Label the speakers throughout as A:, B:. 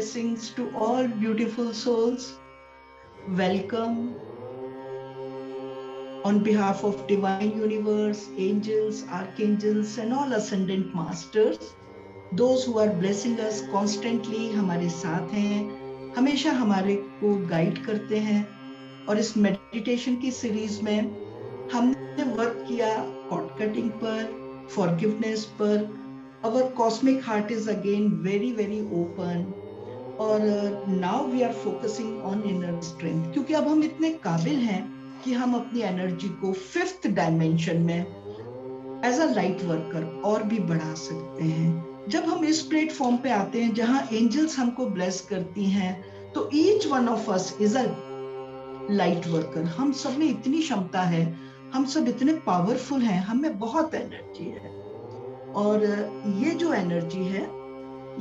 A: blessings to all beautiful souls. Welcome on behalf of Divine Universe, angels, archangels, and all ascendant masters. Those who are blessing us constantly हमारे साथ हैं, हमेशा हमारे को guide करते हैं. और इस मेडिटेशन की सीरीज में हमने वर्क किया कॉर्ड कटिंग पर, फॉरगिवनेस पर. Our cosmic heart is again very very open. और now we are focusing on inner strength, क्योंकि अब हम इतने काबिल हैं कि हम अपनी एनर्जी को 5th डायमेंशन में एज अ लाइट वर्कर और भी बढ़ा सकते हैं. जब हम इस प्लेटफॉर्म पे आते हैं जहां एंजल्स हमको ब्लेस करती हैं, तो each one of us is a light worker. हम सब में इतनी क्षमता है, हम सब इतने पावरफुल हैं, हमें बहुत एनर्जी है. और ये जो एनर्जी है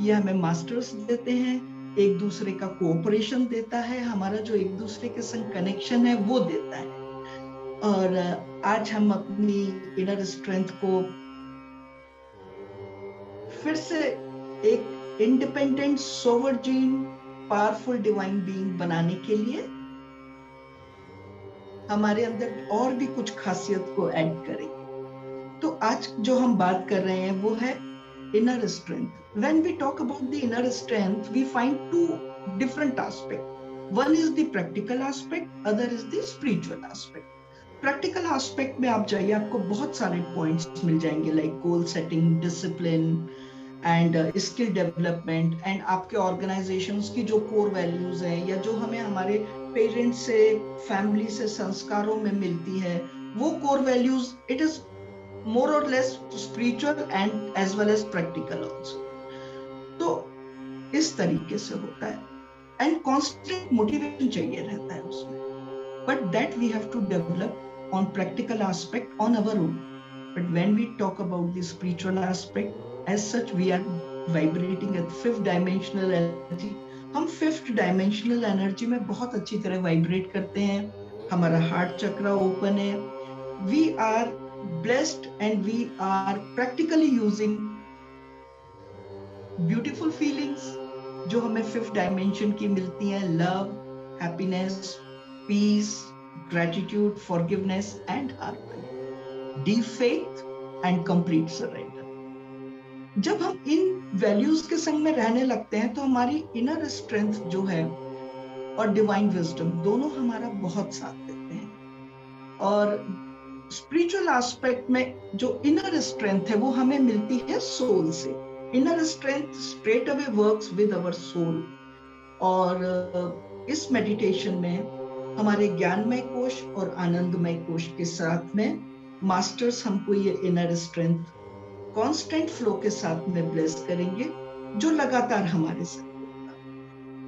A: ये हमें मास्टर्स देते हैं, एक दूसरे का कोऑपरेशन देता है, हमारा जो एक दूसरे के संग कनेक्शन है वो देता है. और आज हम अपनी इनर स्ट्रेंथ को फिर से एक इंडिपेंडेंट सोवर्जिन पावरफुल डिवाइन बीइंग बनाने के लिए हमारे अंदर और भी कुछ खासियत को ऐड करेंगे. तो आज जो हम बात कर रहे हैं वो है inner strength. When we talk about the inner strength, we find two different aspects. One is the practical aspect, other is the spiritual aspect. Practical aspect में आप जाइए, आपको बहुत सारे points मिल जाएंगे, like goal setting, discipline, and skill development, and आपके organizations की जो core values हैं या जो हमें हमारे parents से, family से, संस्कारों में मिलती है, वो core values, it is more or less spiritual and as well as practical also. तो इस तरीके से होता है. And constant motivation चाहिए रहता है उसमें. But that we have to develop on practical aspect on our own. But when we talk about the spiritual aspect, as such we are vibrating at 5th dimensional energy. हम 5th dimensional energy में बहुत अच्छी तरह vibrate करते हैं. हमारा heart chakra open है. We are blessed and we are practically using beautiful feelings जो हमें 5th dimension की मिलती हैं. love, happiness, peace, gratitude, forgiveness and harmony, deep faith and complete surrender. जब हम इन values के संग में रहने लगते हैं तो हमारी inner strength जो है और divine wisdom दोनों हमारा बहुत साथ देते हैं. और स्पिरिचुअल एस्पेक्ट में जो इनर स्ट्रेंथ है वो हमें मिलती है सोल से. Inner strength straight away works with our soul. और इस मेडिटेशन में हमारे ज्ञानमय कोश और आनंदमय कोश के साथ में मास्टर्स हमको ये इनर स्ट्रेंथ कांस्टेंट फ्लो के साथ में ब्लेस करेंगे जो लगातार हमारे साथ होगा.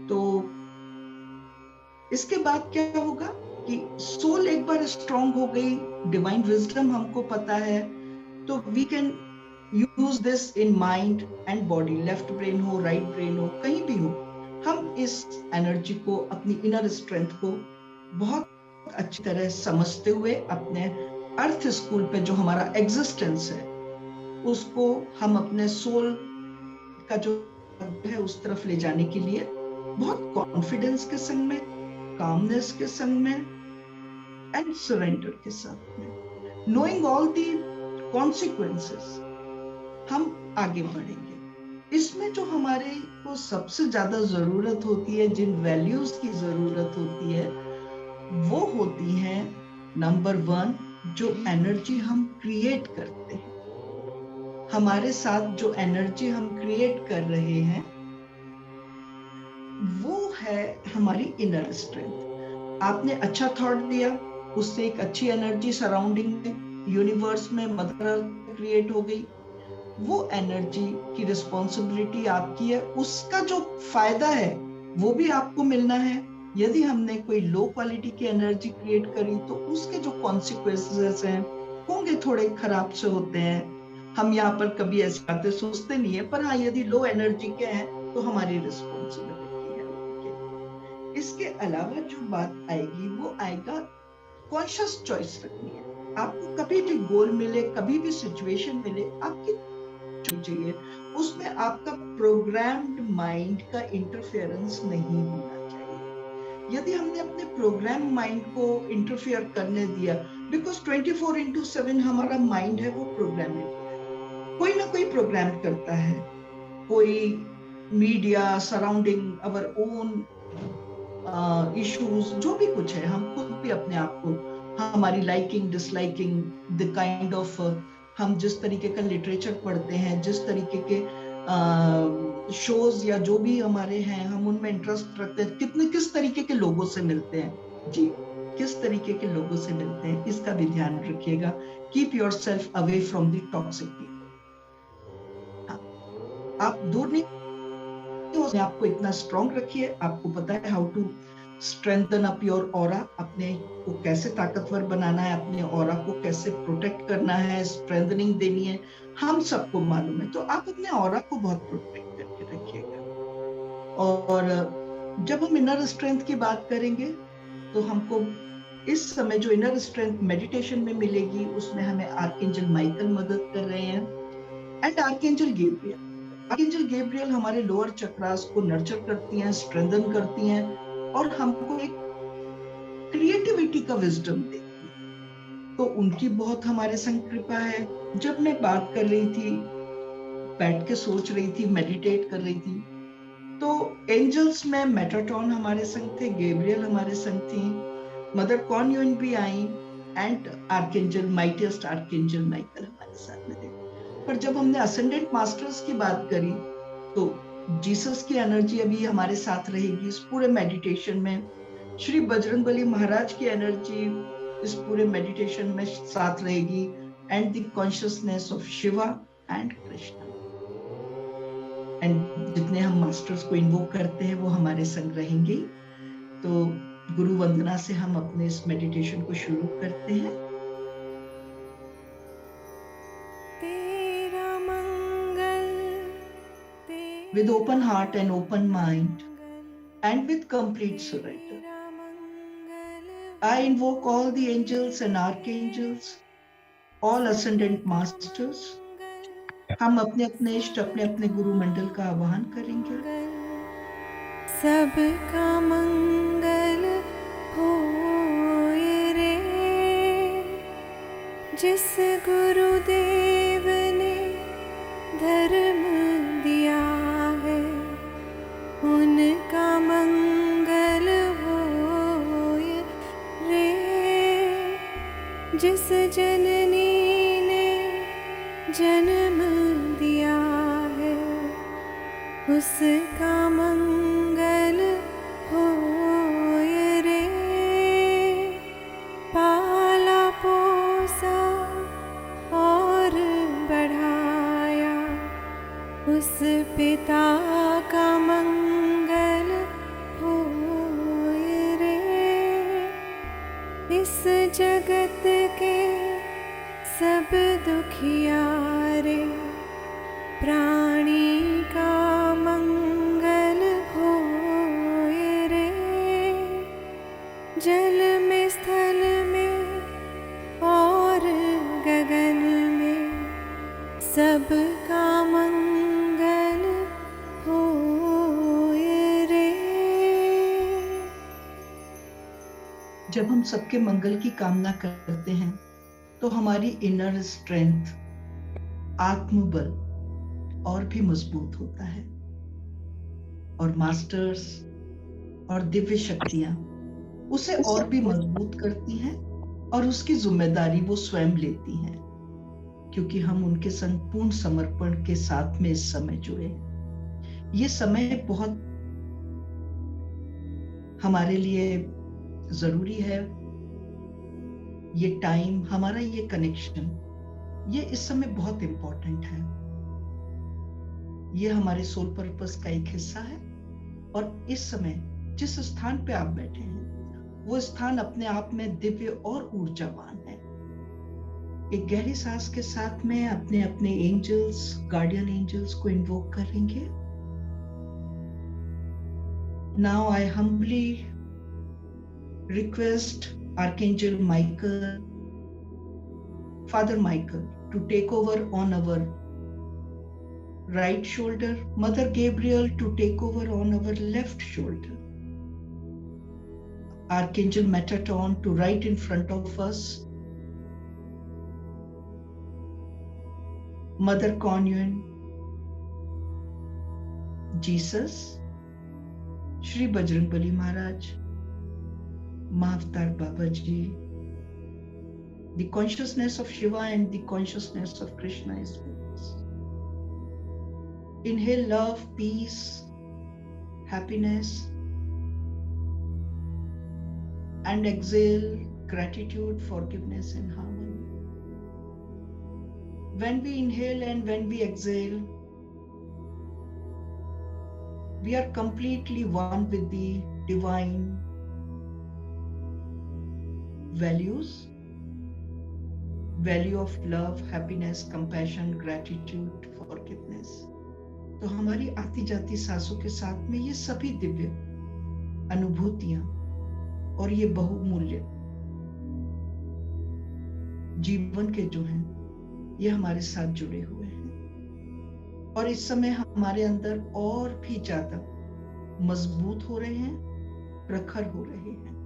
A: तो इसके बाद क्या होगा कि सोल एक बार स्ट्रॉन्ग हो गई, डिवाइन विजडम हमको पता है, तो we can use this in mind and body. Left brain हो, राइट ब्रेन हो, कहीं भी हो, हम इस एनर्जी को, अपनी इनर स्ट्रेंथ को बहुत अच्छी तरह समझते हुए अपने अर्थ स्कूल पे जो हमारा एग्जिस्टेंस है उसको हम अपने सोल का जो है उस तरफ ले जाने के लिए बहुत कॉन्फिडेंस के संग में, कामनेस के संग में एंड सरेंडर के साथ में, नोइंग ऑल दी कॉन्सिक्वेंसेस हम आगे बढ़ेंगे. इसमें जो हमारे को सबसे ज्यादा जरूरत होती है, जिन वैल्यूज की जरूरत होती है, वो होती है नंबर 1 जो एनर्जी हम क्रिएट करते हैं. हमारे साथ जो एनर्जी हम क्रिएट कर रहे हैं वो है हमारी इनर स्ट्रेंथ. आपने अच्छा थॉट दिया, उससे एक अच्छी एनर्जी सराउंडिंग में, यूनिवर्स में, मदर अर्थ क्रिएट हो गई. वो एनर्जी की रिस्पॉन्सिबिलिटी आपकी है, उसका जो फायदा है वो भी आपको मिलना है. यदि हमने कोई लो क्वालिटी की एनर्जी क्रिएट करी तो उसके जो कॉन्सिक्वेंसेस हैं होंगे थोड़े खराब से होते हैं. हम यहाँ पर कभी ऐसी बातें सोचते नहीं है, पर हाँ यदि लो एनर्जी के हैं तो हमारी रिस्पॉन्सिबिलिटी है. इसके अलावा जो बात आएगी वो आएगा कॉन्शियस चॉइस रखनी है. आपको कभी भी गोल मिले, कभी भी सिचुएशन मिले, आपकी चाहिए, उसमें आपका प्रोग्राम्ड माइंड का इंटरफेरेंस नहीं होना चाहिए। यदि हमने अपने प्रोग्राम माइंड को इंटरफेयर करने दिया, बिकॉज 24/7 हमारा माइंड है वो प्रोग्रामेबल है, कोई ना कोई प्रोग्राम करता है, कोई media surrounding our own issues, जो भी कुछ है, हम खुद भी अपने आप को, हमारी liking disliking, the kind of हम जिस तरीके का लिटरेचर पढ़ते हैं, जिस तरीके के शोज या जो भी हमारे हैं, हम उनमें इंटरेस्ट रखते हैं, किस तरीके के लोगों से मिलते हैं जी, किस तरीके के लोगों से मिलते हैं, इसका भी ध्यान रखिएगा। Keep your self away from the toxic people. आप दूर नहीं, आपको इतना स्ट्रॉन्ग रखिए, आपको पता है how to strengthen up your aura, अपने को कैसे ताकतवर बनाना है, अपने ऑरा को कैसे प्रोटेक्ट करना है, स्ट्रेंथनिंग देनी है, हम सबको मालूम है। तो आप अपने ऑरा को बहुत प्रोटेक्ट करके रखिएगा। और जब हम इनर स्ट्रेंथ की बात करेंगे तो हमको इस समय जो इनर स्ट्रेंथ मेडिटेशन में मिलेगी, उसमें हमें आर्कएंजल माइकल मदद कर रहे हैं and archangel Gabriel. Archangel Gabriel हमारे लोअर चक्रास को नर्चर करती हैं, स्ट्रेंथन करती हैं और हमको एक क्रिएटिविटी का विजडम देती है। तो उनकी बहुत हमारे संग कृपा है। जब मैं बात कर रही थी, बैठ के सोच रही थी, मेडिटेट कर रही थी, तो एंजल्स में मेटाट्रॉन हमारे संग थे, गैब्रियल हमारे संग थी, मदर कॉर्न यून भी आई and archangel mightiest archangel Michael हमारे साथ में थे। पर जब हमने असेंडेंट मास्टर्स की बात करी तो जीसस की एनर्जी अभी हमारे साथ रहेगी इस पूरे मेडिटेशन में, श्री बजरंगबली महाराज की एनर्जी इस पूरे मेडिटेशन में साथ रहेगी and the consciousness of Shiva and Krishna. And जितने हम मास्टर्स को इन्वोक करते हैं वो हमारे संग रहेंगे। तो गुरु वंदना से हम अपने इस मेडिटेशन को शुरू करते हैं। With open heart and open mind and with complete surrender, I invoke all the angels and archangels, all ascendant masters. हम अपने अपने इष्ट, अपने अपने गुरु मंडल का आवाहन करेंगे।
B: सबका मंगल होए रे, जिस गुरुदेव ने धर्म दिया है, उनका मंगल होए रे। जिस जननी ने जन्म दिया है, उसका मंगल होए रे। पाला पोसा और बढ़ाया, उस पिता का मंगल होए रे। इस जगत के सब दुखियारे प्राणी का मंगल होए रे। जल में, स्थल में और गगन में सबका मंगल होए रे।
A: जब हम सबके मंगल की कामना करते हैं तो हमारी इनर स्ट्रेंथ, आत्मबल और भी मजबूत होता है और मास्टर्स और दिव्य शक्तियां उसे और भी मजबूत करती हैं और उसकी जिम्मेदारी वो स्वयं लेती हैं, क्योंकि हम उनके संग पूर्ण समर्पण के साथ में इस समय जुड़े हैं। ये समय बहुत हमारे लिए जरूरी है। ये टाइम, हमारा ये कनेक्शन, ये इस समय बहुत इंपॉर्टेंट है। ये हमारे सोल पर्पस का एक हिस्सा है और इस समय जिस स्थान पे आप बैठे हैं वो स्थान अपने आप में दिव्य और ऊर्जावान है। एक गहरी सांस के साथ में अपने अपने एंजल्स, गार्डियन एंजल्स को इन्वोक करेंगे। Now I humbly request Archangel Michael, Father Michael, to take over on our right shoulder, Mother Gabriel to take over on our left shoulder. Archangel Metatron to right in front of us. Mother Kuan, Jesus, Shri Bajrangbali Maharaj, Mahavatar Babaji. The consciousness of Shiva and the consciousness of Krishna is with us. Inhale love, peace, happiness, and exhale gratitude, forgiveness, and harmony. When we inhale and when we exhale, we are completely one with the divine values, value of love, happiness, compassion, gratitude, forgiveness. तो हमारी आती जाती सांसों के साथ में ये सभी दिव्य अनुभूतियां और ये बहुमूल्य जीवन के जो हैं, ये हमारे साथ जुड़े हुए हैं और इस समय हमारे अंदर और भी ज्यादा मजबूत हो रहे हैं, प्रखर हो रहे हैं।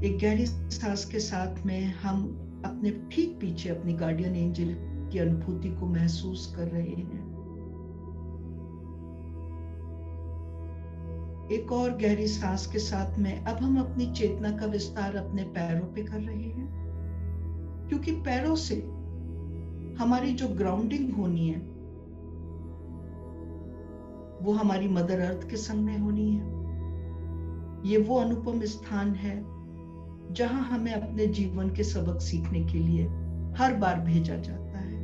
A: एक गहरी सांस के साथ में हम अपने ठीक पीछे अपनी गार्डियन एंजल की अनुभूति को महसूस कर रहे हैं। एक और गहरी सांस के साथ में अब हम अपनी चेतना का विस्तार अपने पैरों पे कर रहे हैं, क्योंकि पैरों से हमारी जो ग्राउंडिंग होनी है वो हमारी मदर अर्थ के संग में होनी है। ये वो अनुपम स्थान है जहां हमें अपने जीवन के सबक सीखने के लिए हर बार भेजा जाता है।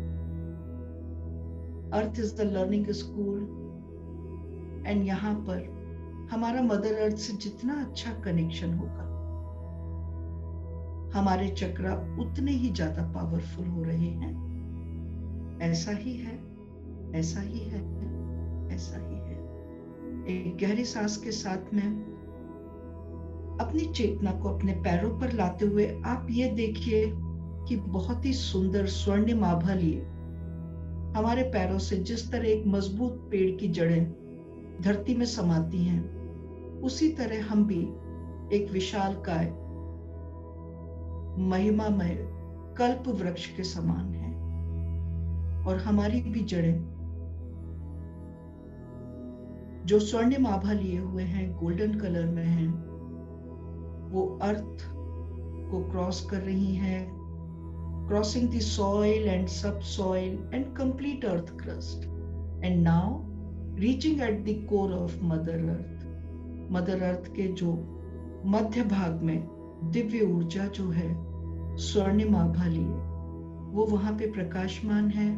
A: Earth is the learning school and यहाँ पर हमारा मदर अर्थ से जितना अच्छा कनेक्शन होगा, हमारे चक्र उतने ही ज्यादा पावरफुल हो रहे हैं। ऐसा ही है, ऐसा ही है, ऐसा ही है। एक गहरी सांस के साथ में अपनी चेतना को अपने पैरों पर लाते हुए आप ये देखिए कि बहुत ही सुंदर स्वर्णिम आभा लिए हमारे पैरों से जिस तरह एक मजबूत पेड़ की जड़ें धरती में समाती हैं, उसी तरह हम भी एक विशालकाय महिमामय कल्प वृक्ष के समान हैं और हमारी भी जड़ें जो स्वर्णिम आभा लिए हुए हैं, गोल्डन कलर में हैं, वो अर्थ को क्रॉस कर रही हैं, क्रॉसिंग द सॉइल एंड सब soil and complete earth crust and now reaching at the core of mother earth. Mother earth के जो मध्य भाग में दिव्य ऊर्जा जो है स्वर्णिम आभा लिए, वो वहां पे प्रकाशमान है,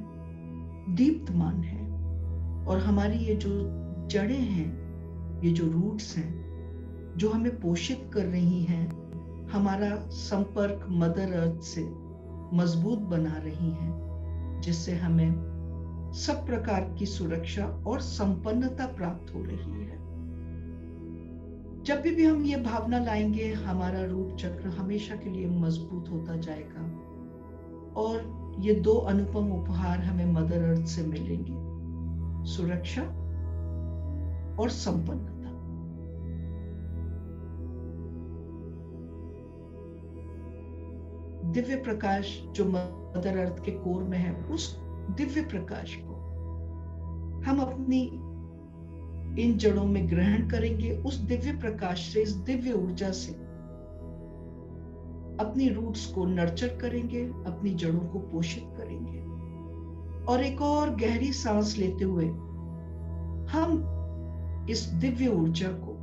A: दीप्तमान है और हमारी ये जो जड़ें हैं, ये जो रूट्स हैं, जो हमें पोषित कर रही हैं, हमारा संपर्क मदर अर्थ से मजबूत बना रही हैं, जिससे हमें सब प्रकार की सुरक्षा और संपन्नता प्राप्त हो रही है। जब भी हम ये भावना लाएंगे, हमारा रूट चक्र हमेशा के लिए मजबूत होता जाएगा और ये दो अनुपम उपहार हमें मदर अर्थ से मिलेंगे, सुरक्षा और संपन्नता। दिव्य प्रकाश जो मदर अर्थ के कोर में है, उस दिव्य प्रकाश को हम अपनी इन जड़ों में ग्रहण करेंगे। उस दिव्य प्रकाश से, इस दिव्य ऊर्जा से अपनी रूट्स को नर्चर करेंगे, अपनी जड़ों को पोषित करेंगे। और एक और गहरी सांस लेते हुए हम इस दिव्य ऊर्जा को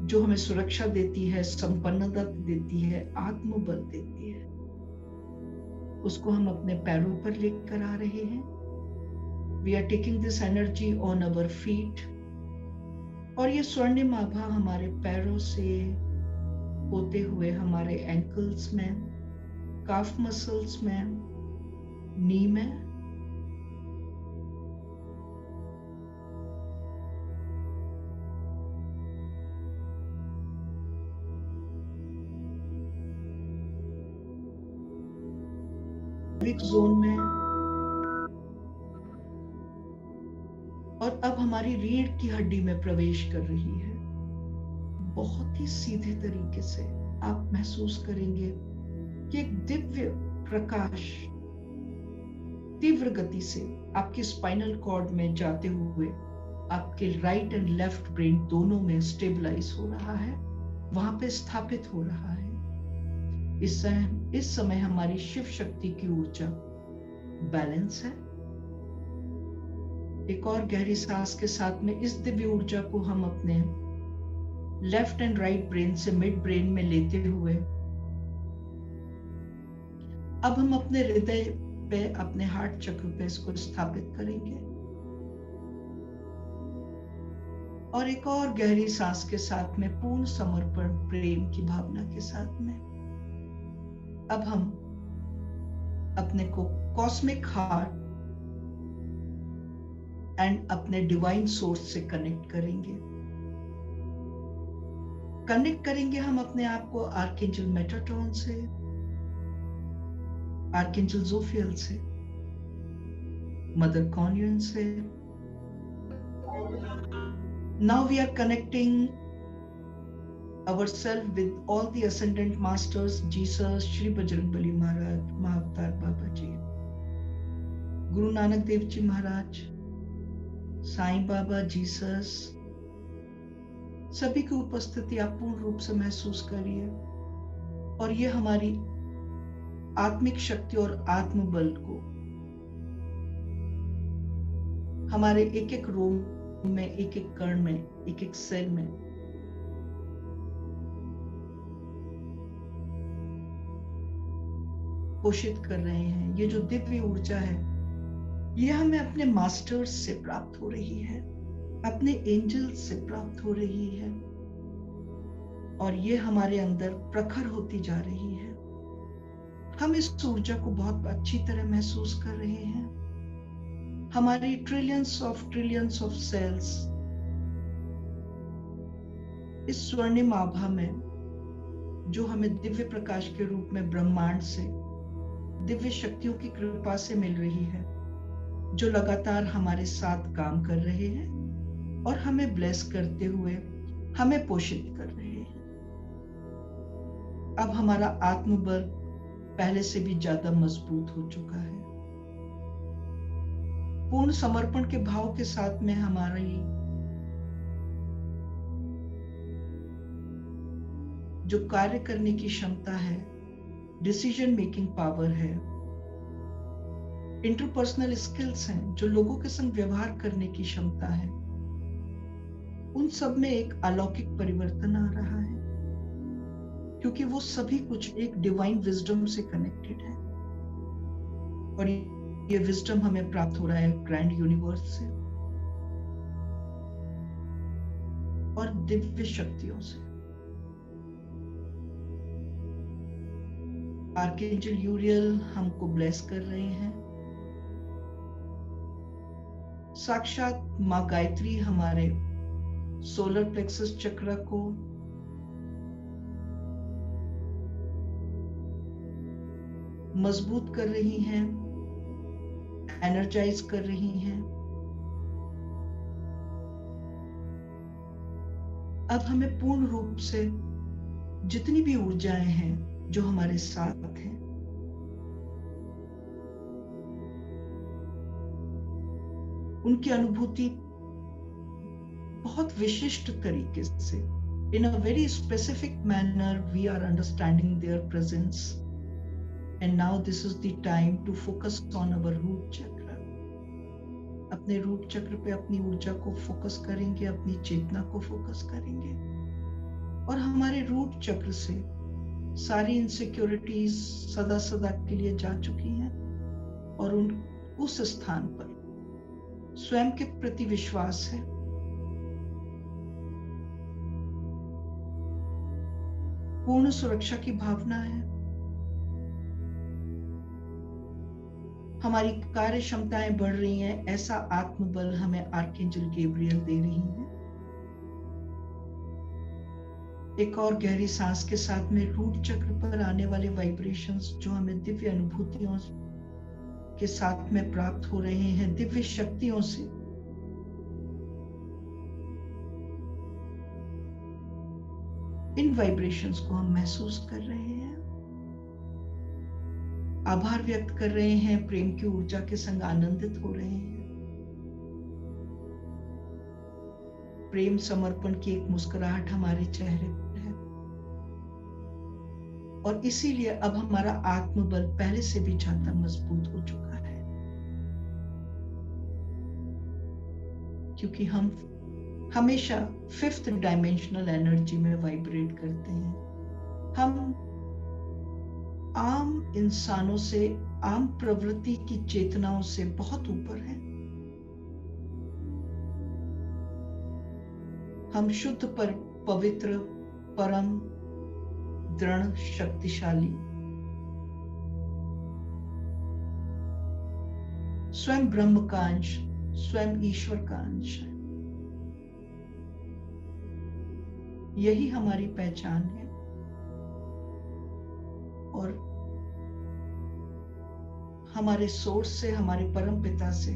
A: जो हमें सुरक्षा देती है, संपन्नता देती है, आत्मबल देती है, उसको हम अपने पैरों पर लेकर आ रहे हैं। We are taking this energy on our feet और ये स्वर्णिम आभा हमारे पैरों से होते हुए हमारे एंकल्स में, काफ मसल्स में, नी में, जोन में और अब हमारी रीढ़ की हड्डी में प्रवेश कर रही है। बहुत ही सीधे तरीके से आप महसूस करेंगे कि एक दिव्य प्रकाश तीव्र गति से आपके स्पाइनल कॉर्ड में जाते हुए आपके राइट एंड लेफ्ट ब्रेन दोनों में स्टेबलाइज हो रहा है, वहां पे स्थापित हो रहा है। इस समय हमारी शिव शक्ति की ऊर्जा बैलेंस है। एक और गहरी सांस के साथ में इस दिव्य ऊर्जा को हम अपने लेफ्ट एंड राइट ब्रेन से मिड ब्रेन में लेते हुए अब हम अपने हृदय पे, अपने हार्ट चक्र पे इसको स्थापित करेंगे। और एक और गहरी सांस के साथ में पूर्ण समर्पण प्रेम की भावना के साथ में अब हम अपने को कॉस्मिक हार्ट एंड अपने डिवाइन सोर्स से कनेक्ट करेंगे हम अपने आप को आर्कएंजल मेटाट्रॉन से, आर्कएंजल जोफियल से, मदर कॉन्यून से। Now we are connecting ourselves with all the ascendant masters, Jesus, Shri Bajrangbali Maharaj, Mahavtar Baba ji, Guru Nanak Dev ji Maharaj, Sai Baba, Jesus, सभी की उपस्थिति आप पूर्ण रूप से महसूस करिए। और ये हमारी आत्मिक शक्ति और आत्मबल को हमारे एक एक रोम में, एक एक कण में, एक एक सेल में पोषित कर रहे हैं। ये जो दिव्य ऊर्जा है ये हमें अपने मास्टर्स से प्राप्त हो रही है, अपने एंजल्स से प्राप्त हो रही है और ये हमारे अंदर प्रखर होती जा रही है। हम इस ऊर्जा को बहुत अच्छी तरह महसूस कर रहे हैं। हमारी ट्रिलियंस ऑफ सेल्स इस स्वर्णिम आभा में जो हमें दिव्य प्रकाश के रूप में ब्रह्मांड से, दिव्य शक्तियों की कृपा से मिल रही है, जो लगातार हमारे साथ काम कर रहे हैं और हमें ब्लेस करते हुए हमें पोषित कर रहे हैं। अब हमारा आत्मबल पहले से भी ज्यादा मजबूत हो चुका है। पूर्ण समर्पण के भाव के साथ में हमारी जो कार्य करने की क्षमता है, डिसीजन मेकिंग पावर है, इंटरपर्सनल स्किल्स हैं, जो लोगों के संग व्यवहार करने की क्षमता है, उन सब में एक अलौकिक परिवर्तन आ रहा है, क्योंकि वो सभी कुछ एक डिवाइन विजडम से कनेक्टेड है। और ये विजडम हमें प्राप्त हो रहा है ग्रैंड यूनिवर्स से और दिव्य शक्तियों से। आर्कएंजल यूरियल हमको ब्लेस कर रहे हैं। साक्षात मां गायत्री हमारे सोलर प्लेक्सस चक्र को मजबूत कर रही हैं, एनर्जाइज कर रही हैं। अब हमें पूर्ण रूप से जितनी भी ऊर्जाएं हैं जो हमारे साथ हैं, उनकी अनुभूति बहुत विशिष्ट तरीके से, in a very specific manner, we are understanding their presence. And now this is the time to focus on our root chakra. अपने रूट चक्र पे अपनी ऊर्जा को फोकस करेंगे, अपनी चेतना को फोकस करेंगे और हमारे रूट चक्र से सारी इनसिक्योरिटीज सदा सदा के लिए जा चुकी हैं और उस स्थान पर स्वयं के प्रति विश्वास है, पूर्ण सुरक्षा की भावना है। हमारी कार्य क्षमताएं बढ़ रही हैं, ऐसा आत्मबल हमें आर्कएंजल गैब्रियल दे रही हैं। एक और गहरी सांस के साथ में रूट चक्र पर आने वाले वाइब्रेशंस जो हमें दिव्य अनुभूतियों के साथ में प्राप्त हो रहे हैं, दिव्य शक्तियों से इन वाइब्रेशंस को हम महसूस कर रहे हैं, आभार व्यक्त कर रहे हैं, प्रेम की ऊर्जा के संग आनंदित हो रहे हैं। प्रेम समर्पण की एक मुस्कुराहट हमारे चेहरे पर है और इसीलिए अब हमारा आत्मबल पहले से भी ज्यादा मजबूत हो चुका है, क्योंकि हम हमेशा 5th डायमेंशनल एनर्जी में वाइब्रेट करते हैं। हम आम इंसानों से, आम प्रवृत्ति की चेतनाओं से बहुत ऊपर हैं। हम शुद्ध पर पवित्र, परम, दृढ़, शक्तिशाली, स्वयं ब्रह्म का अंश, स्वयं ईश्वर का अंश है। यही हमारी पहचान है और हमारे सोर्स से, हमारे परम पिता से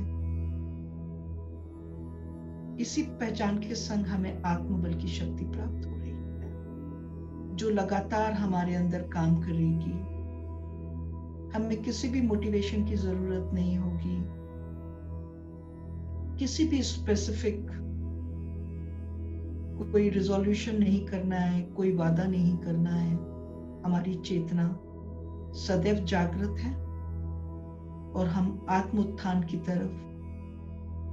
A: इसी पहचान के संग हमें आत्मबल की शक्ति प्राप्त हो रही है, जो लगातार हमारे अंदर काम करेगी। हमें किसी भी मोटिवेशन की जरूरत नहीं होगी, किसी भी स्पेसिफिक कोई रिजोल्यूशन नहीं करना है, कोई वादा नहीं करना है। हमारी चेतना सदैव जागृत है और हम आत्म उत्थान की तरफ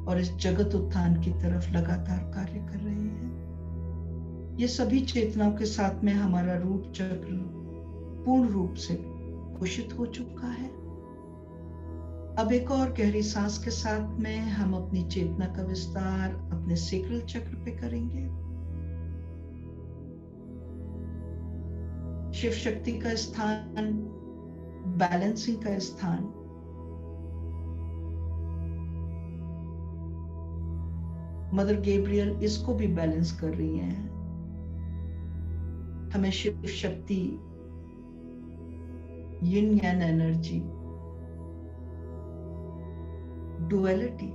A: और इस जगत उत्थान की तरफ लगातार कार्य कर रहे हैं। ये सभी चेतनाओं के साथ में हमारा रूट चक्र पूर्ण रूप से पोषित हो चुका है। अब एक और गहरी सांस के साथ में हम अपनी चेतना का विस्तार अपने सेक्रल चक्र पे करेंगे। शिव शक्ति का स्थान, बैलेंसिंग का स्थान, मदर गैब्रियल इसको भी बैलेंस कर रही हैं। हमें शिव शक्ति, यिन यान एनर्जी, डुअलिटी,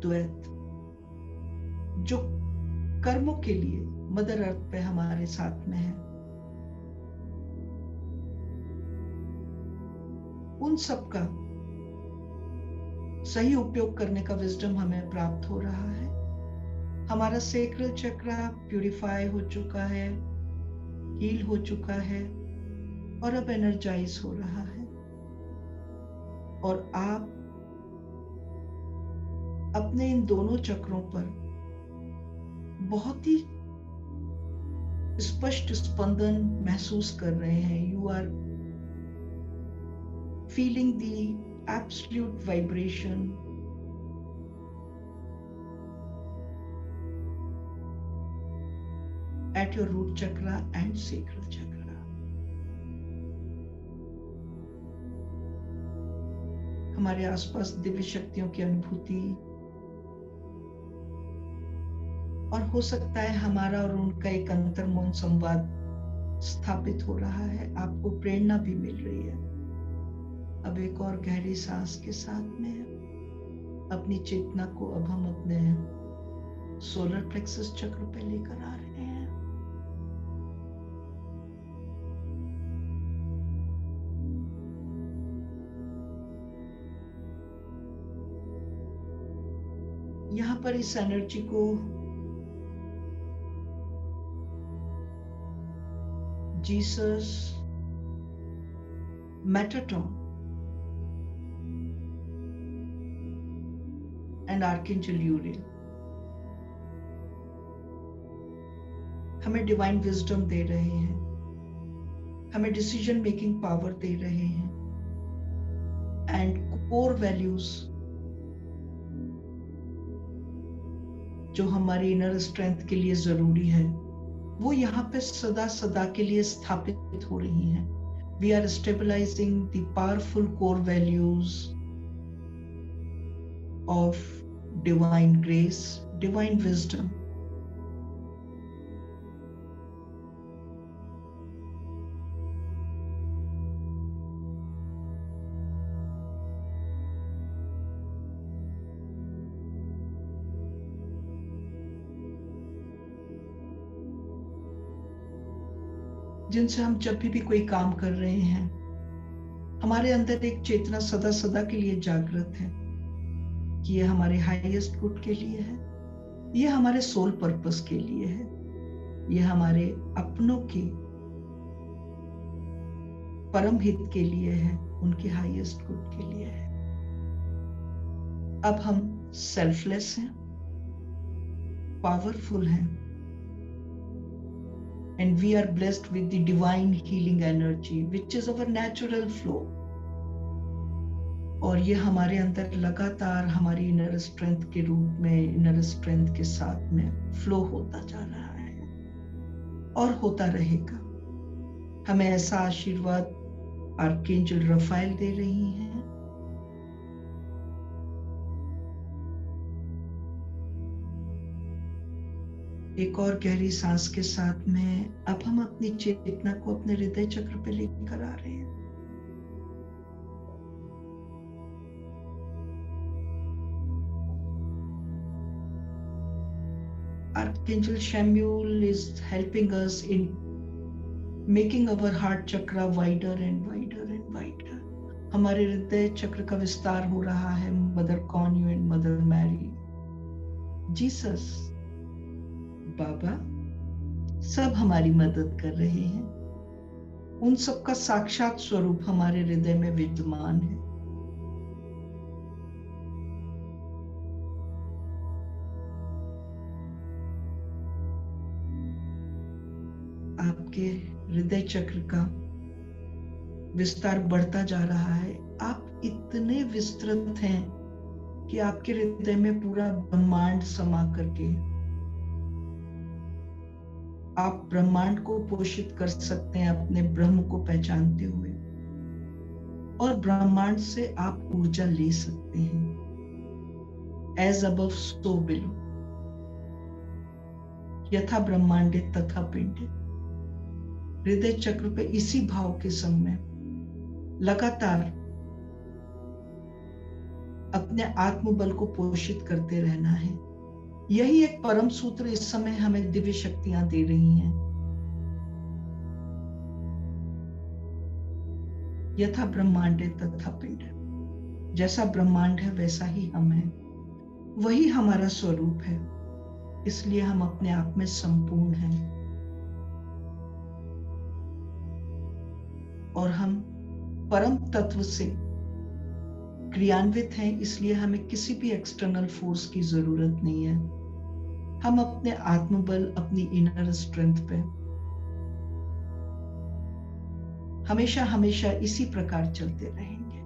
A: द्वैत, जो कर्मों के लिए मदर अर्थ पे हमारे साथ में है, उन सब का सही उपयोग करने का विजडम हमें प्राप्त हो रहा है। हमारा सेक्रल चक्र प्यूरिफाई हो चुका है, हील हो चुका है और अब एनर्जाइज हो रहा है। और आप अपने इन दोनों चक्रों पर बहुत ही स्पष्ट स्पंदन महसूस कर रहे हैं। You are feeling the absolute vibration at your root chakra and sacral chakra. हमारे आसपास दिव्य शक्तियों की अनुभूति, और हो सकता है हमारा और उनका एक अंतर्मौन संवाद स्थापित हो रहा है। आपको प्रेरणा भी मिल रही है। अब एक और गहरी सांस के साथ में अपनी चेतना को अब हम अपने सोलर प्लेक्सस चक्र पे लेकर आ रहे हैं। यहां पर इस एनर्जी को जीसस, मेटाट्रॉन एंड आर्कएंजल यूरियल हमें डिवाइन विजडम दे रहे हैं, हमें डिसीजन मेकिंग पावर दे रहे हैं एंड कोर वैल्यूज जो हमारी इनर स्ट्रेंथ के लिए जरूरी है, वो यहाँ पे सदा सदा के लिए स्थापित हो रही हैं। We are stabilizing the powerful core values of divine grace, divine wisdom. जिनसे हम जब भी कोई काम कर रहे हैं, हमारे अंदर एक चेतना सदा सदा के लिए जागृत है कि ये हमारे हाईएस्ट गुड के लिए है, ये हमारे सोल पर्पस के लिए है, ये हमारे अपनों के परम हित के लिए है, उनके हाईएस्ट गुड के लिए है। अब हम सेल्फलेस हैं, पावरफुल हैं, and we are blessed with the divine healing energy which is our natural flow, और ये हमारे अंदर लगातार हमारी इनर स्ट्रेंथ के रूप में, इनर स्ट्रेंथ के साथ में फ्लो होता जा रहा है और होता रहेगा। हमें ऐसा आशीर्वाद आर्कएंजल रफाएल दे रही हैं। एक और गहरी सांस के साथ में अब हम अपनी चेतना को अपने हृदय चक्र पे लेकर आ रहे हैं। Archangel Shamuel is helping us in making our heart chakra wider and wider and wider. हमारे हृदय चक्र का विस्तार हो रहा है। Mother Kuan Yin and mother Mary, Jesus, बाबा सब हमारी मदद कर रहे हैं। उन सब का साक्षात स्वरूप हमारे हृदय में विद्यमान है। आपके हृदय चक्र का विस्तार बढ़ता जा रहा है। आप इतने विस्तृत हैं कि आपके हृदय में पूरा ब्रह्मांड समा करके आप ब्रह्मांड को पोषित कर सकते हैं अपने ब्रह्म को पहचानते हुए, और ब्रह्मांड से आप ऊर्जा ले सकते हैं। एज अबव सो बिलो, यथा ब्रह्मांडे तथा पिंडे। हृदय चक्र पे इसी भाव के संग में लगातार अपने आत्मबल को पोषित करते रहना है। यही एक परम सूत्र इस समय हमें दिव्य शक्तियां दे रही हैं। यथा ब्रह्मांडे तथा पिंड, जैसा ब्रह्मांड है वैसा ही हम हैं, वही हमारा स्वरूप है, इसलिए हम अपने आप में संपूर्ण हैं। और हम परम तत्व से क्रियान्वित हैं, इसलिए हमें किसी भी एक्सटर्नल फोर्स की जरूरत नहीं है। हम अपने आत्मबल, अपनी इनर स्ट्रेंथ पे हमेशा हमेशा इसी प्रकार चलते रहेंगे।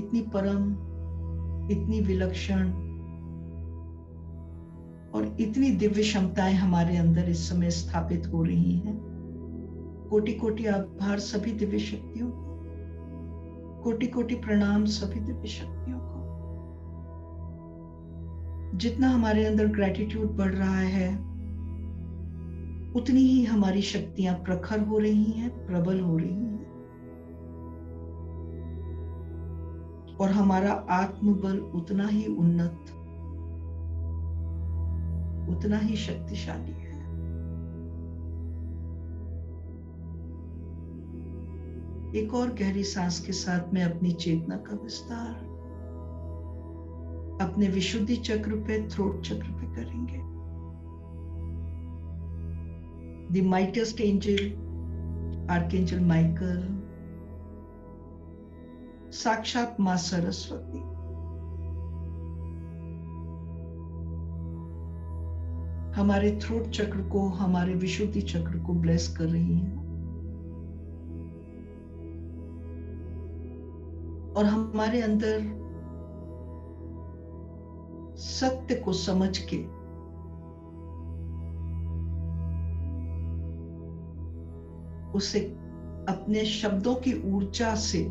A: इतनी परम, इतनी विलक्षण और इतनी दिव्य क्षमताएं हमारे अंदर इस समय स्थापित हो रही हैं। कोटि कोटि आभार सभी दिव्य शक्तियों को, कोटि कोटि प्रणाम सभी दिव्य शक्तियों को। जितना हमारे अंदर ग्रेटिट्यूड बढ़ रहा है, उतनी ही हमारी शक्तियां प्रखर हो रही हैं, प्रबल हो रही हैं, और हमारा आत्मबल उतना ही उन्नत, उतना ही शक्तिशाली है। एक और गहरी सांस के साथ में अपनी चेतना का विस्तार अपने विशुद्धि चक्र पे, थ्रोट चक्र पे करेंगे। The mightiest angel archangel Michael, साक्षात मां सरस्वती, हमारे थ्रोट चक्र को, हमारे विशुद्धि चक्र को ब्लेस कर रही हैं, और हमारे अंदर सत्य को समझ के उसे अपने शब्दों की ऊर्जा से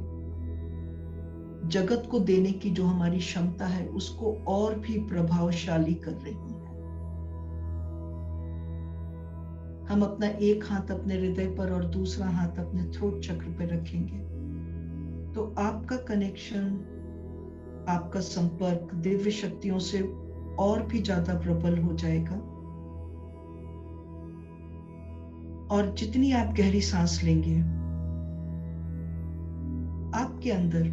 A: जगत को देने की जो हमारी क्षमता है, उसको और भी प्रभावशाली कर रही है। हम अपना एक हाथ अपने हृदय पर और दूसरा हाथ अपने थ्रोट चक्र पर रखेंगे, तो आपका कनेक्शन आपका संपर्क दिव्य शक्तियों से और भी ज्यादा प्रबल हो जाएगा। और जितनी आप गहरी सांस लेंगे, आपके अंदर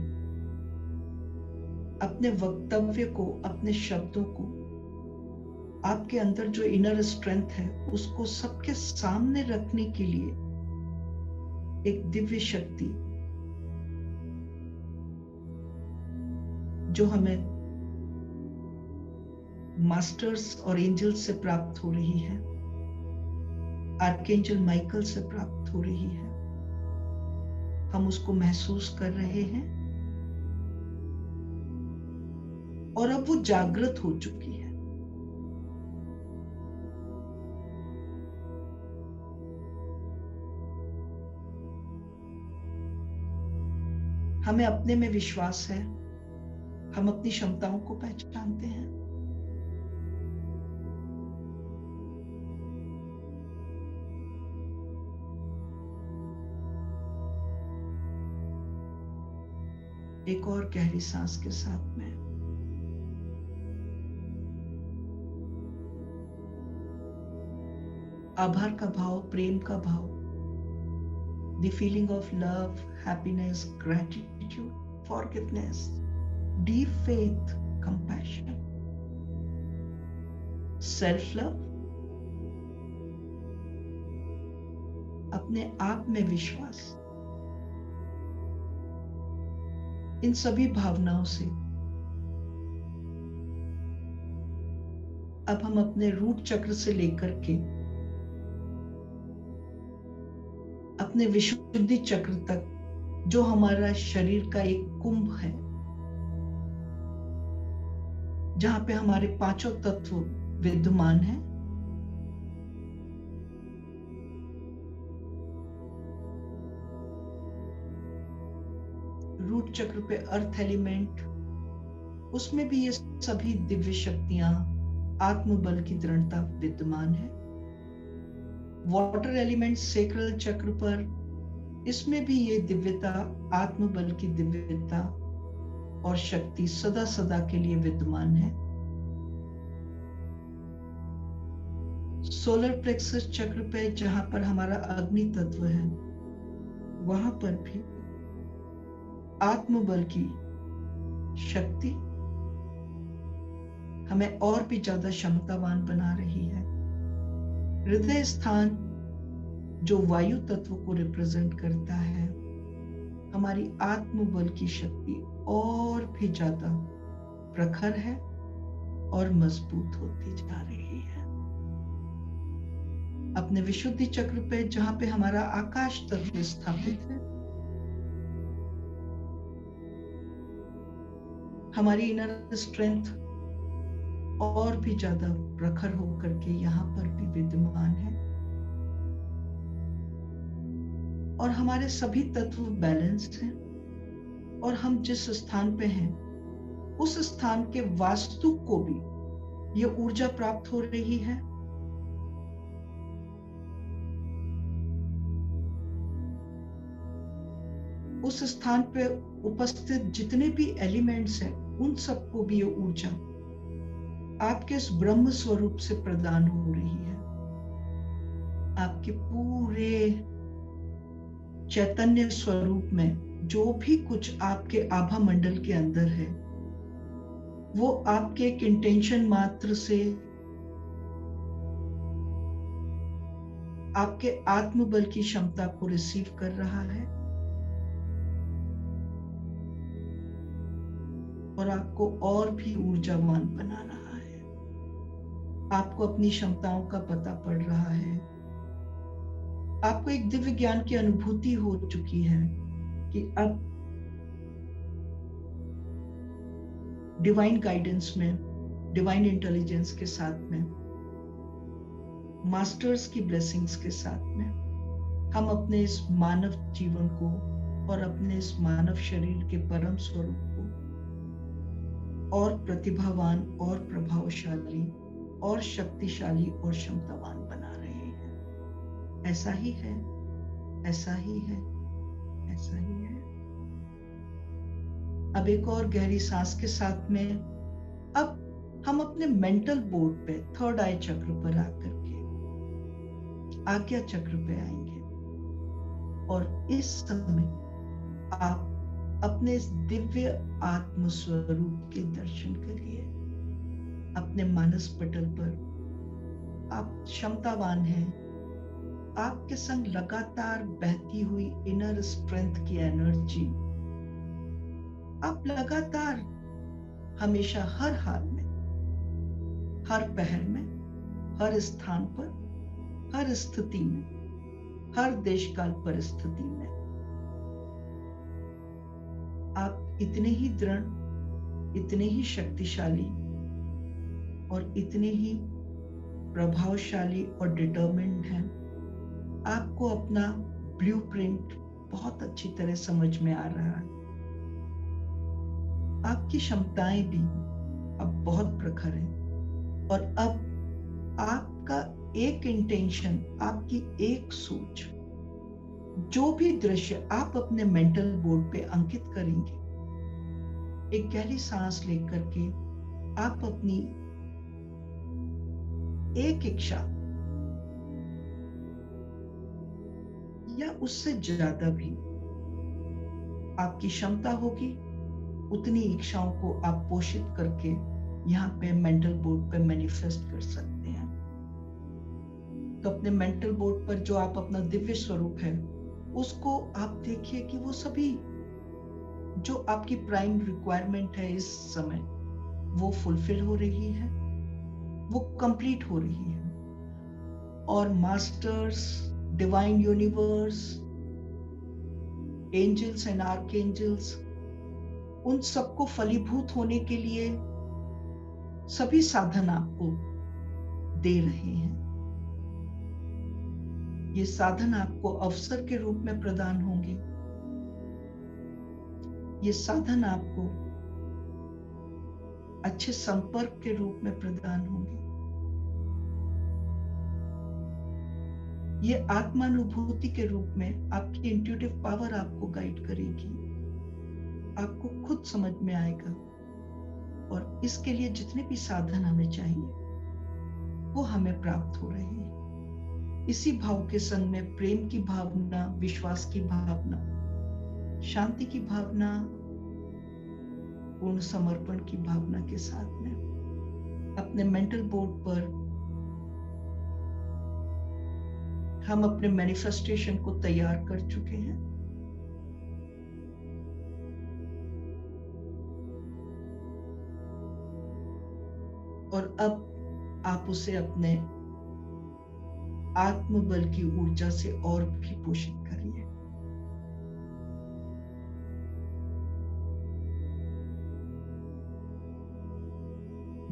A: अपने वक्तव्य को, अपने शब्दों को, आपके अंदर जो इनर स्ट्रेंथ है उसको सबके सामने रखने के लिए एक दिव्य शक्ति जो हमें मास्टर्स और एंजल्स से प्राप्त हो रही है, आर्कएंजल माइकल से प्राप्त हो रही है, हम उसको महसूस कर रहे हैं और अब वो जागृत हो चुकी है। हमें अपने में विश्वास है, हम अपनी क्षमताओं को पहचानते हैं। एक और गहरी सांस के साथ में आभार का भाव, प्रेम का भाव, the feeling of love, happiness, gratitude, forgiveness, deep faith, compassion, self-love, अपने आप में विश्वास, इन सभी भावनाओं से अब हम अपने रूट चक्र से लेकर के अपने विशुद्धि चक्र तक, जो हमारा शरीर का एक कुंभ है, जहां पे हमारे पांचों तत्व विद्यमान हैं, रूट चक्र पे अर्थ एलिमेंट, उसमें भी ये सभी दिव्य शक्तियां, आत्मबल की दृढ़ता विद्यमान है। वाटर एलिमेंट सेक्रल चक्र पर, इसमें भी ये दिव्यता, आत्मबल की दिव्यता और शक्ति सदा सदा के लिए विद्यमान है। सोलर प्लेक्सस चक्र पे, जहां पर हमारा अग्नि तत्व है, वहां पर भी आत्मबल की शक्ति हमें और भी ज्यादा क्षमतावान बना रही है। हृदय स्थान, जो वायु तत्व को रिप्रेजेंट करता है, हमारी आत्मबल की शक्ति और भी ज्यादा प्रखर है और मजबूत होती जा रही है। अपने विशुद्धि चक्र पे, जहां पे हमारा आकाश तत्व स्थापित है, हमारी इनर स्ट्रेंथ और भी ज्यादा प्रखर होकर के यहाँ पर भी विद्यमान है और हमारे सभी तत्व बैलेंस्ड हैं और हम जिस स्थान पे हैं उस स्थान के वास्तु को भी ये ऊर्जा प्राप्त हो रही है। उस स्थान पे उपस्थित जितने भी एलिमेंट्स हैं, उन सबको भी ये ऊर्जा आपके इस ब्रह्म स्वरूप से प्रदान हो रही है। आपके पूरे चैतन्य स्वरूप में जो भी कुछ आपके आभा मंडल के अंदर है, वो आपके एक इंटेंशन मात्र से आपके आत्मबल की क्षमता को रिसीव कर रहा है और आपको और भी ऊर्जावान बना रहा है। आपको अपनी क्षमताओं का पता पड़ रहा है। आपको एक दिव्य ज्ञान की अनुभूति हो चुकी है कि अब डिवाइन गाइडेंस में, डिवाइन इंटेलिजेंस के साथ में, मास्टर्स की ब्लेसिंग्स के साथ में, हम अपने इस मानव जीवन को और अपने इस मानव शरीर के परम स्वरूप को और प्रतिभावान और प्रभावशाली और शक्तिशाली और क्षमतावान बना रहे हैं। ऐसा ही है, ऐसा ही है, ऐसा ही है। अब एक और गहरी सांस के साथ में अब हम अपने मेंटल बोर्ड पे थर्ड आई चक्र पर आकर के आज्ञा चक्र पे आएंगे और इस समय आप अपने इस दिव्य आत्म स्वरूप के दर्शन करिए। अपने मानस पटल पर आप क्षमतावान हैं। आपके संग लगातार बहती हुई इनर स्ट्रेंथ की एनर्जी, आप लगातार हमेशा हर हाल में, हर पहर में, हर स्थान पर, हर स्थिति में, हर देश काल परिस्थिति में आप इतने ही दृढ़, इतने ही शक्तिशाली और इतने ही प्रभावशाली और डिटरमिन्ड हैं। आपको अपना ब्लूप्रिंट बहुत अच्छी तरह समझ में आ रहा है। आपकी क्षमताएं भी अब बहुत प्रखर हैं और अब आपका एक इंटेंशन, आपकी एक सोच, जो भी दृश्य आप अपने मेंटल बोर्ड पे अंकित करेंगे, एक गहरी सांस लेकर के आप अपनी एक इच्छा या उससे ज्यादा भी आपकी क्षमता होगी, उतनी इच्छाओं को आप पोषित करके यहाँ पे मेंटल बोर्ड पे मैनिफेस्ट कर सकते हैं। तो अपने मेंटल बोर्ड पर जो आप अपना दिव्य स्वरूप है, उसको आप देखिए कि वो सभी जो आपकी प्राइम रिक्वायरमेंट है इस समय, वो फुलफिल हो रही है, वो कंप्लीट हो रही है। और masters, divine universe, angels and archangels, उन सबको फलीभूत होने के लिए सभी साधन आपको दे रहे हैं। ये साधन आपको अवसर के रूप में प्रदान होंगे। ये साधन आपको अच्छे संपर्क के रूप में प्रदान होंगे। ये आत्मानुभूति के रूप में आपकी इंट्यूटिव पावर आपको गाइड करेगी। आपको खुद समझ में आएगा और इसके लिए जितने भी साधन हमें चाहिए वो हमें प्राप्त हो रहे हैं। इसी भाव के संग में प्रेम की भावना, विश्वास की भावना, शांति की भावना, पूर्ण समर्पण की भावना के साथ में अपने मेंटल बोर्ड पर हम अपने मैनिफेस्टेशन को तैयार कर चुके हैं। और अब आप उसे अपने आत्मबल की ऊर्जा से और भी पोषित करिए।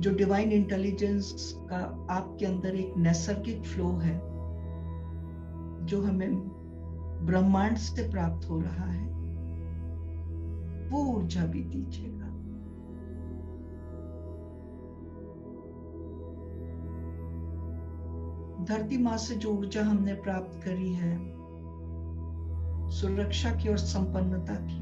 A: जो डिवाइन इंटेलिजेंस का आपके अंदर एक नैसर्गिक फ्लो है, जो हमें ब्रह्मांड से प्राप्त हो रहा है, वो ऊर्जा भी दीजिएगा। धरती माँ से जो ऊर्जा हमने प्राप्त करी है, सुरक्षा की और संपन्नता की,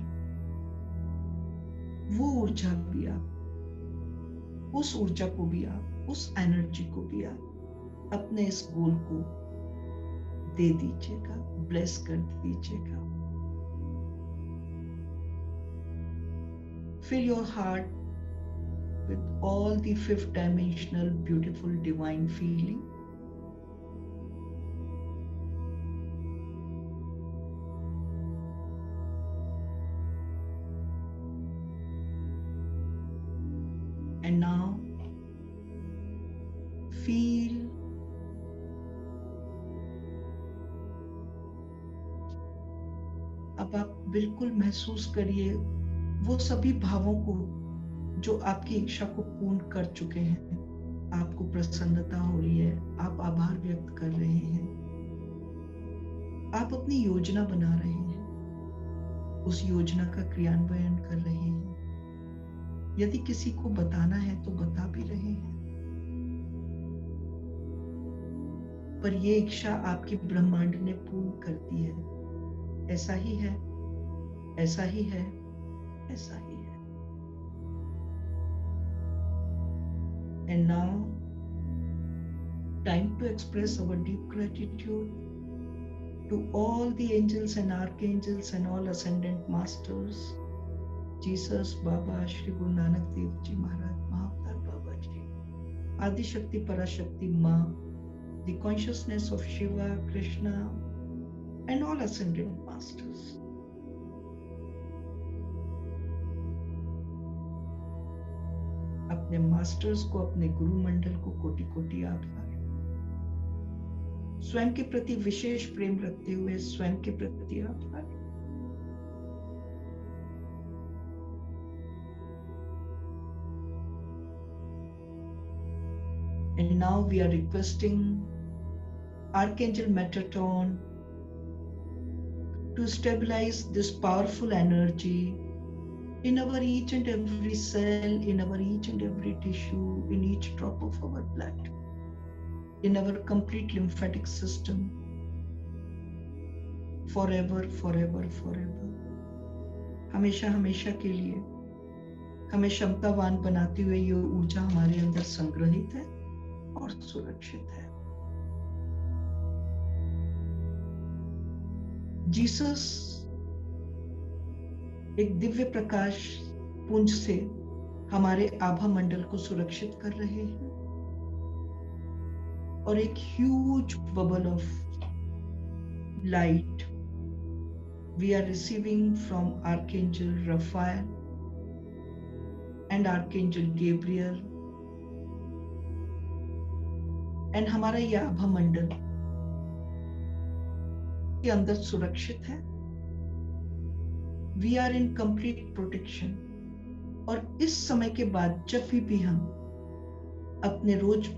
A: वो ऊर्जा भी आप, उस ऊर्जा को भी आप, उस एनर्जी को भी आप अपने इस गोल को दे दीजिएगा, ब्लेस कर दीजिएगा। Fill your heart with all the fifth dimensional beautiful divine feeling. And now feel अब आप बिल्कुल महसूस करिए वो सभी भावों को जो आपकी इच्छा को पूर्ण कर चुके हैं। आपको प्रसन्नता हो रही है, आप आभार व्यक्त कर रहे हैं, आप अपनी योजना बना रहे हैं, उस योजना का क्रियान्वयन कर रहे हैं। यदि किसी को बताना है तो बता भी रहे हैं। पर ये इच्छा आपकी ब्रह्मांड ने पूर्ण कर दी है। ऐसा ही है, ऐसा ही है, ऐसा ही है। And now, time to express our deep gratitude to all the angels and archangels and all ascendant masters, Jesus, Baba, Shri Guru Nanak Dev Ji Maharaj, Mahavtar Baba Ji, Adi Shakti Parashakti Ma, the consciousness of Shiva, Krishna, and all ascendant masters. अपने masters को, अपने गुरु मंडल को कोटि कोटि आभार। स्वयं के प्रति विशेष प्रेम रखते हुए स्वयं के प्रति आभार। And now we are requesting Archangel Metatron to stabilize this powerful energy in our each and every cell, in our each and every tissue, in each drop of our blood, in our complete lymphatic system, forever, forever, forever. हमेशा हमेशा के लिए हमें क्षमतावान बनाते हुए ये ऊर्जा हमारे अंदर संग्रहित है और सुरक्षित है। जीसस एक दिव्य प्रकाश पुंज से हमारे आभा मंडल को सुरक्षित कर रहे हैं और एक huge bubble of light we are receiving from archangel Raphael and archangel Gabriel, and हमारा यह आभा मंडल के अंदर सुरक्षित है। We are in complete protection. और इस समय के बाद जब भी हम अपने रोज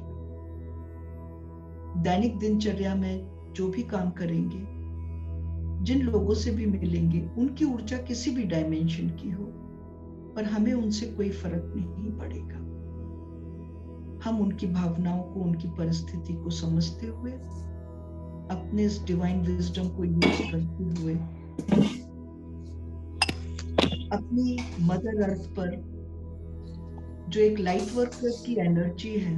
A: दैनिक दिनचर्या में जो भी काम करेंगे, जिन लोगों से भी मिलेंगे, उनकी ऊर्जा किसी भी डायमेंशन की हो, पर हमें उनसे कोई फर्क नहीं पड़ेगा। हम उनकी भावनाओं को, उनकी परिस्थिति को समझते हुए अपने इस डिवाइन विजडम को यूज करते हुए अपनी मदर अर्थ पर जो एक लाइट वर्कर की एनर्जी है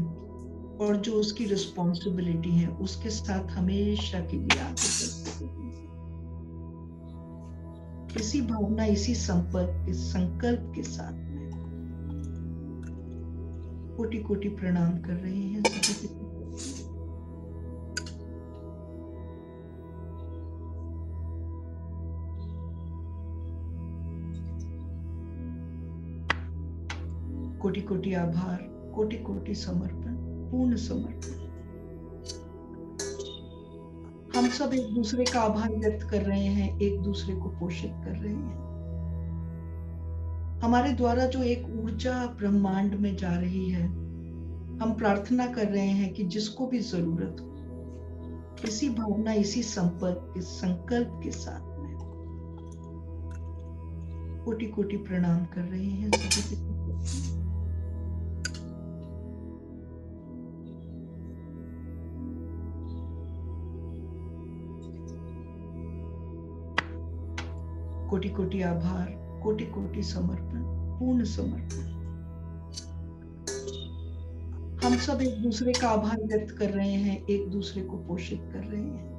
A: और जो उसकी रिस्पॉन्सिबिलिटी है, उसके साथ हमेशा के लिए आगे चलते रहेंगे। इसी भावना, इसी संपर्क, इस संकल्प के साथ में कोटि कोटि प्रणाम कर रहे हैं सभी के। कोटि कोटि आभार, कोटि कोटि समर्पण, पूर्ण समर्पण। हम सब एक दूसरे का आभार व्यक्त कर रहे हैं, एक दूसरे को पोषित कर रहे हैं। हमारे द्वारा जो एक ऊर्जा ब्रह्मांड में जा रही है, हम प्रार्थना कर रहे हैं कि जिसको भी जरूरत हो, इसी भावना, इसी संपर्क, इस संकल्प के साथ में कोटि कोटि प्रणाम कर रहे हैं सभी के। कोटि कोटि आभार, कोटि कोटि समर्पण, पूर्ण समर्पण। हम सब एक दूसरे का आभार व्यक्त कर रहे हैं, एक दूसरे को पोषित कर रहे हैं।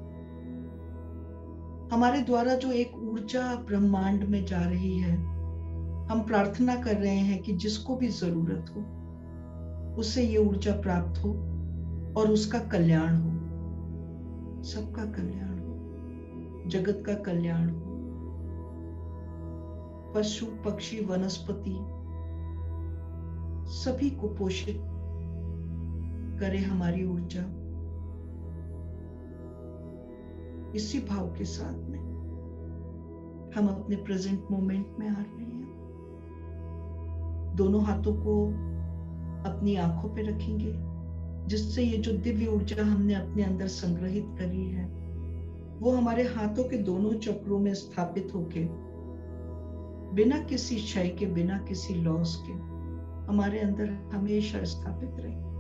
A: हमारे द्वारा जो एक ऊर्जा ब्रह्मांड में जा रही है, हम प्रार्थना कर रहे हैं कि जिसको भी जरूरत हो, उससे ये ऊर्जा प्राप्त हो और उसका कल्याण हो, सबका कल्याण हो, जगत का कल्याण हो। पशु, पक्षी, वनस्पति सभी को पोषित करे हमारी ऊर्जा। इसी भाव के साथ में हम अपने प्रेजेंट मोमेंट में आ रहे हैं। दोनों हाथों को अपनी आंखों पे रखेंगे, जिससे ये जो दिव्य ऊर्जा हमने अपने अंदर संग्रहित करी है, वो हमारे हाथों के दोनों चक्रों में स्थापित होके बिना किसी क्षय के, बिना किसी लॉस के हमारे अंदर हमेशा स्थापित रहे।